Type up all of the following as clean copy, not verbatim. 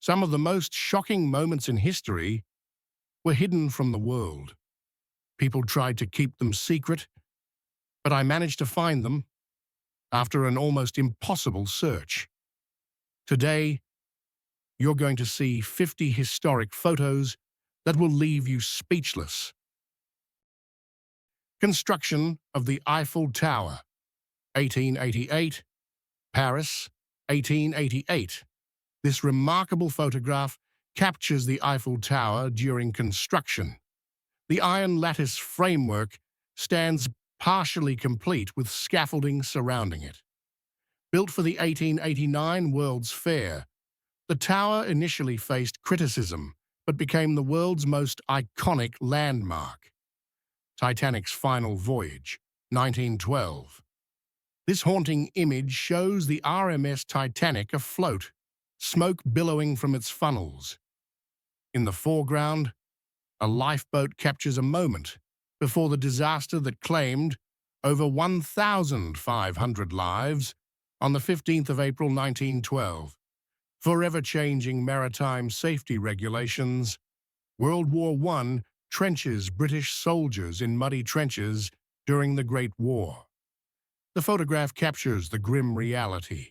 Some of the most shocking moments in history were hidden from the world. People tried to keep them secret, but I managed to find them after an almost impossible search. Today, you're going to see 50 historic photos that will leave you speechless. Construction of the Eiffel Tower, 1888, Paris, 1888. This remarkable photograph captures the Eiffel Tower during construction. The iron lattice framework stands partially complete with scaffolding surrounding it. Built for the 1889 World's Fair, the tower initially faced criticism but became the world's most iconic landmark. Titanic's final voyage, 1912. This haunting image shows the RMS Titanic afloat, smoke billowing from its funnels. In the foreground, a lifeboat captures a moment before the disaster that claimed over 1,500 lives on the 15th of April 1912. Forever changing maritime safety regulations, World War I trenches British soldiers in muddy trenches during the Great War. The photograph captures the grim reality.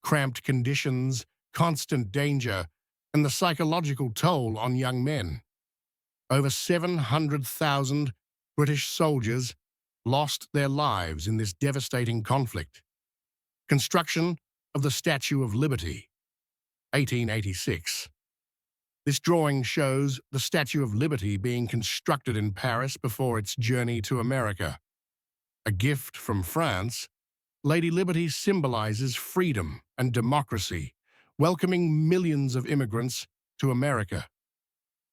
Cramped conditions, constant danger, and the psychological toll on young men. Over 700,000 British soldiers lost their lives in this devastating conflict. Construction of the Statue of Liberty, 1886. This drawing shows the Statue of Liberty being constructed in Paris before its journey to America. A gift from France, Lady Liberty symbolizes freedom and democracy, welcoming millions of immigrants to America.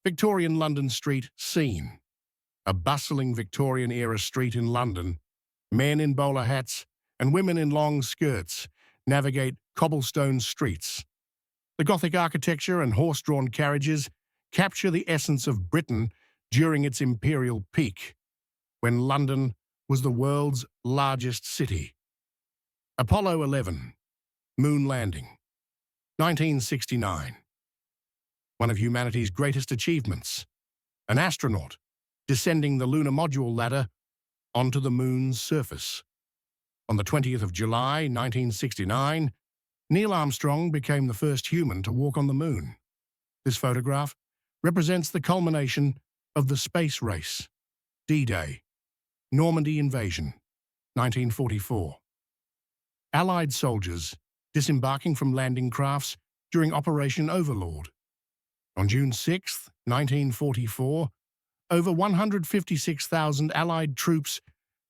Victorian London Street scene. A bustling Victorian-era street in London. Men in bowler hats and women in long skirts navigate cobblestone streets. The Gothic architecture and horse-drawn carriages capture the essence of Britain during its imperial peak, when London was the world's largest city. Apollo 11, Moon Landing, 1969. One of humanity's greatest achievements. An astronaut descending the lunar module ladder onto the moon's surface. On the 20th of July, 1969, Neil Armstrong became the first human to walk on the moon. This photograph represents the culmination of the space race. D-Day, Normandy invasion, 1944. Allied soldiers disembarking from landing crafts during Operation Overlord. On June 6, 1944, over 156,000 Allied troops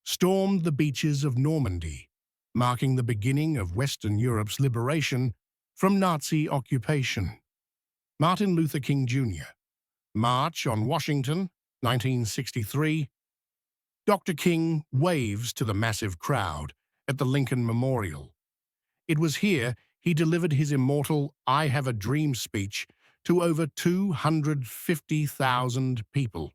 stormed the beaches of Normandy, marking the beginning of Western Europe's liberation from Nazi occupation. Martin Luther King Jr. March on Washington, 1963. Dr. King waves to the massive crowd at the Lincoln Memorial. It was here he delivered his immortal "I Have a Dream" speech to over 250,000 people.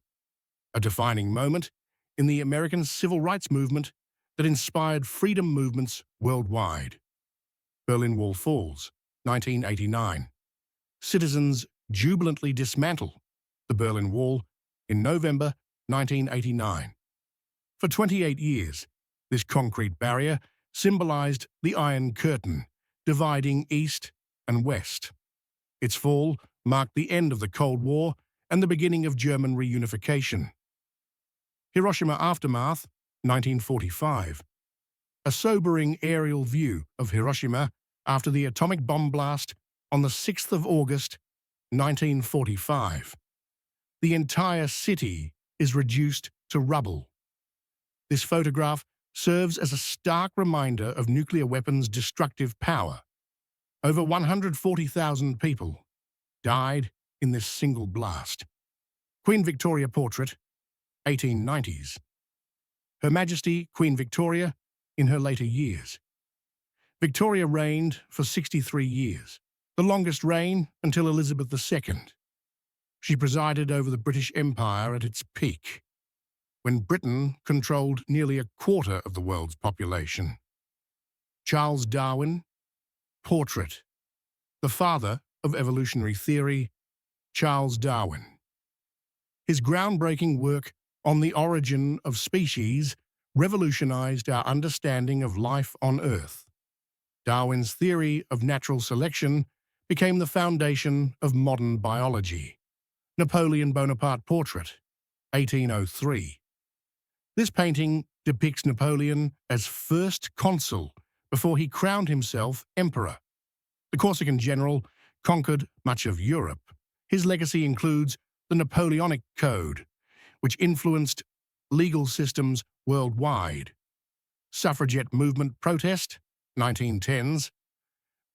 A defining moment in the American civil rights movement that inspired freedom movements worldwide. Berlin Wall falls, 1989. Citizens jubilantly dismantle the Berlin Wall in November 1989. For 28 years, this concrete barrier symbolized the Iron Curtain, dividing East and West. Its fall marked the end of the Cold War and the beginning of German reunification. Hiroshima aftermath, 1945. A sobering aerial view of Hiroshima after the atomic bomb blast on the 6th of August, 1945. The entire city is reduced to rubble. This photograph serves as a stark reminder of nuclear weapons' destructive power. Over 140,000 people died in this single blast. Queen Victoria portrait, 1890s. Her Majesty Queen Victoria in her later years. Victoria reigned for 63 years, the longest reign until Elizabeth II. She presided over the British Empire at its peak, when Britain controlled nearly a quarter of the world's population. Charles Darwin, portrait, the father of evolutionary theory, Charles Darwin. His groundbreaking work on the origin of species revolutionized our understanding of life on Earth. Darwin's theory of natural selection became the foundation of modern biology. Napoleon Bonaparte Portrait, 1803. This painting depicts Napoleon as first consul before he crowned himself emperor. The Corsican general conquered much of Europe. His legacy includes the Napoleonic Code, which influenced legal systems worldwide. Suffragette movement protest, 1910s.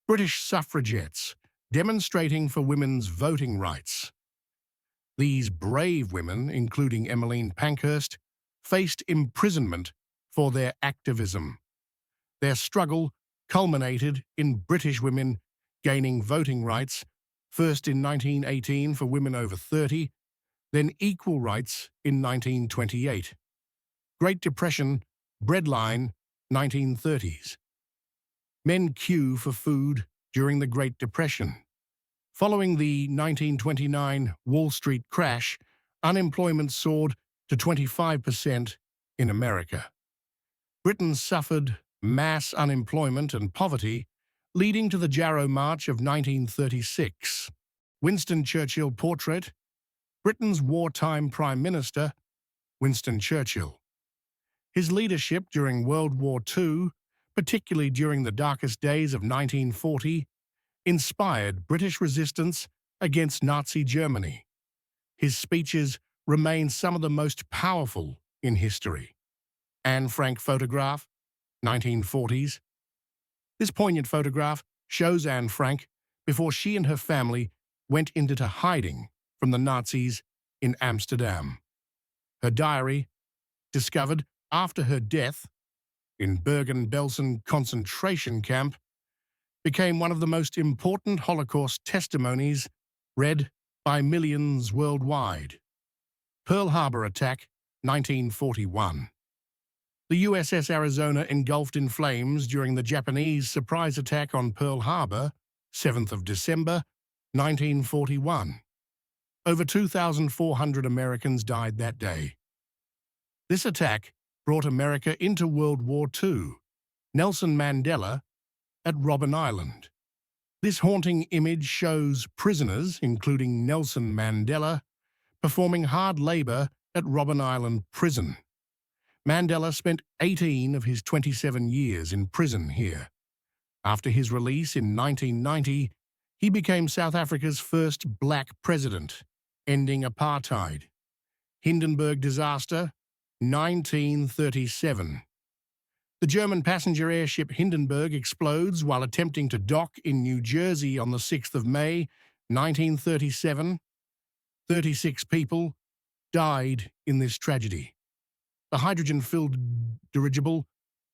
British suffragettes demonstrating for women's voting rights. These brave women, including Emmeline Pankhurst, faced imprisonment for their activism. Their struggle culminated in British women gaining voting rights, first in 1918 for women over 30, then equal rights in 1928. Great Depression, breadline, 1930s. Men queue for food during the Great Depression. Following the 1929 Wall Street crash, unemployment soared to 25% in America. Britain suffered mass unemployment and poverty, leading to the Jarrow March of 1936. Winston Churchill Portrait, Britain's wartime Prime Minister, Winston Churchill. His leadership during World War II, particularly during the darkest days of 1940, inspired British resistance against Nazi Germany. His speeches remain some of the most powerful in history. Anne Frank photograph, 1940s. This poignant photograph shows Anne Frank before she and her family went into hiding from the Nazis in Amsterdam. Her diary, discovered after her death in Bergen-Belsen concentration camp, became one of the most important Holocaust testimonies read by millions worldwide. Pearl Harbor attack, 1941. The USS Arizona engulfed in flames during the Japanese surprise attack on Pearl Harbor, 7th of December, 1941. Over 2,400 Americans died that day. This attack brought America into World War II. Nelson Mandela at Robben Island. This haunting image shows prisoners, including Nelson Mandela, performing hard labor at Robben Island Prison. Mandela spent 18 of his 27 years in prison here. After his release in 1990, he became South Africa's first black president, ending apartheid. Hindenburg disaster, 1937. The German passenger airship Hindenburg explodes while attempting to dock in New Jersey on the 6th of May, 1937. 36 people died in this tragedy. The hydrogen-filled dirigible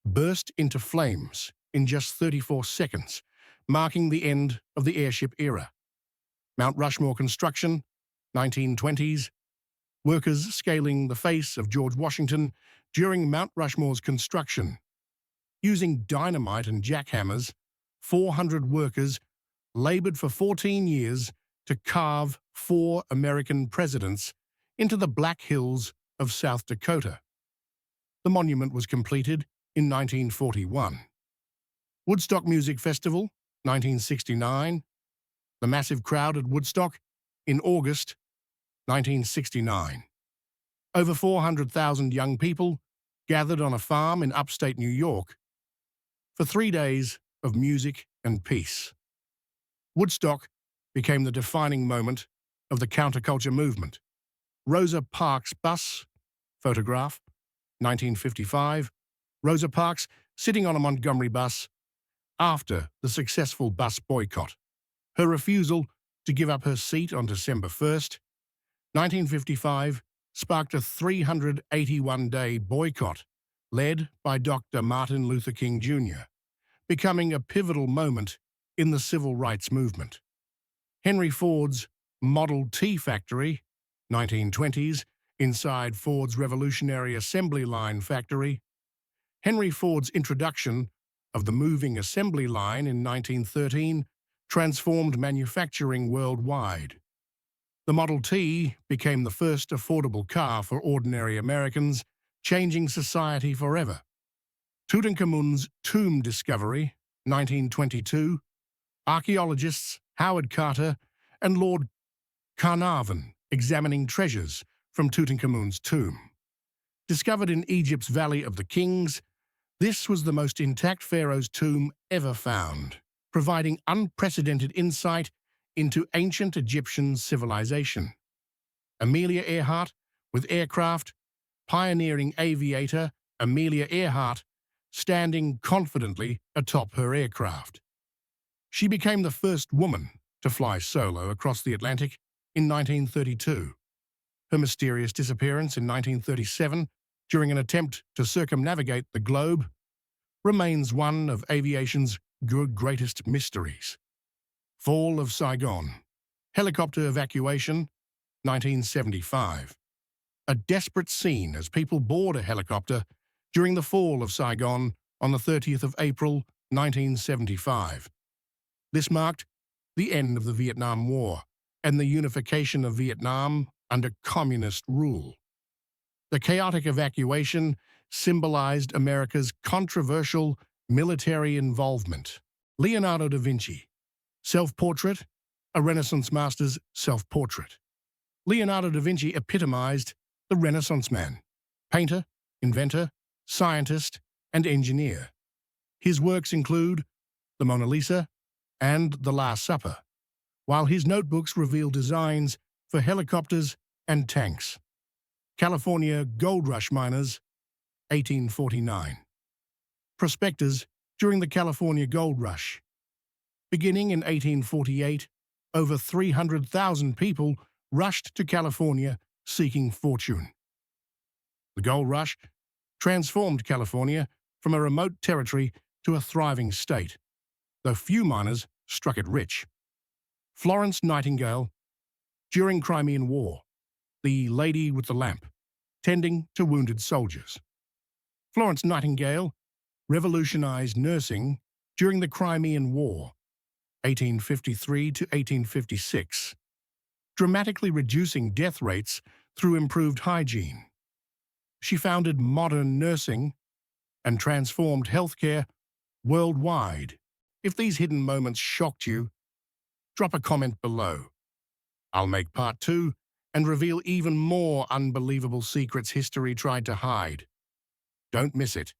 burst into flames in just 34 seconds, marking the end of the airship era. Mount Rushmore construction, 1920s. Workers scaling the face of George Washington during Mount Rushmore's construction. Using dynamite and jackhammers, 400 workers labored for 14 years to carve 4 American presidents into the Black Hills of South Dakota. The monument was completed in 1941. Woodstock Music Festival, 1969. The massive crowd at Woodstock in August 1969. Over 400,000 young people gathered on a farm in upstate New York for 3 days of music and peace. Woodstock became the defining moment of the counterculture movement. Rosa Parks' bus, photograph, 1955. Rosa Parks sitting on a Montgomery bus after the successful bus boycott. Her refusal to give up her seat on December 1st, 1955, sparked a 381-day boycott led by Dr. Martin Luther King Jr., becoming a pivotal moment in the civil rights movement. Henry Ford's Model T factory, 1920s, inside Ford's revolutionary assembly line factory. Henry Ford's introduction of the moving assembly line in 1913 transformed manufacturing worldwide. The Model T became the first affordable car for ordinary Americans, changing society forever. Tutankhamun's tomb discovery, 1922, archaeologists Howard Carter and Lord Carnarvon examining treasures from Tutankhamun's tomb. Discovered in Egypt's Valley of the Kings, this was the most intact pharaoh's tomb ever found, providing unprecedented insight into ancient Egyptian civilization. Amelia Earhart, with aircraft, pioneering aviator Amelia Earhart, standing confidently atop her aircraft. She became the first woman to fly solo across the Atlantic in 1932. Her mysterious disappearance in 1937 during an attempt to circumnavigate the globe remains one of aviation's greatest mysteries. Fall of Saigon. Helicopter evacuation, 1975. A desperate scene as people board a helicopter during the fall of Saigon on the 30th of April, 1975. This marked the end of the Vietnam War and the unification of Vietnam under communist rule. The chaotic evacuation symbolized America's controversial military involvement. Leonardo da Vinci. Self-portrait, a Renaissance master's self-portrait. Leonardo da Vinci epitomized the Renaissance man, painter, inventor, scientist, and engineer. His works include the Mona Lisa and The Last Supper, while his notebooks reveal designs for helicopters and tanks. California Gold Rush miners, 1849. Prospectors during the California Gold Rush. Beginning in 1848, over 300,000 people rushed to California seeking fortune. The gold rush transformed California from a remote territory to a thriving state, though few miners struck it rich. Florence Nightingale, during Crimean War, the lady with the lamp, tending to wounded soldiers. Florence Nightingale revolutionized nursing during the Crimean War, 1853 to 1856, dramatically reducing death rates through improved hygiene. She founded modern nursing and transformed healthcare worldwide. If these hidden moments shocked you, drop a comment below. I'll make part 2 and reveal even more unbelievable secrets history tried to hide. Don't miss it.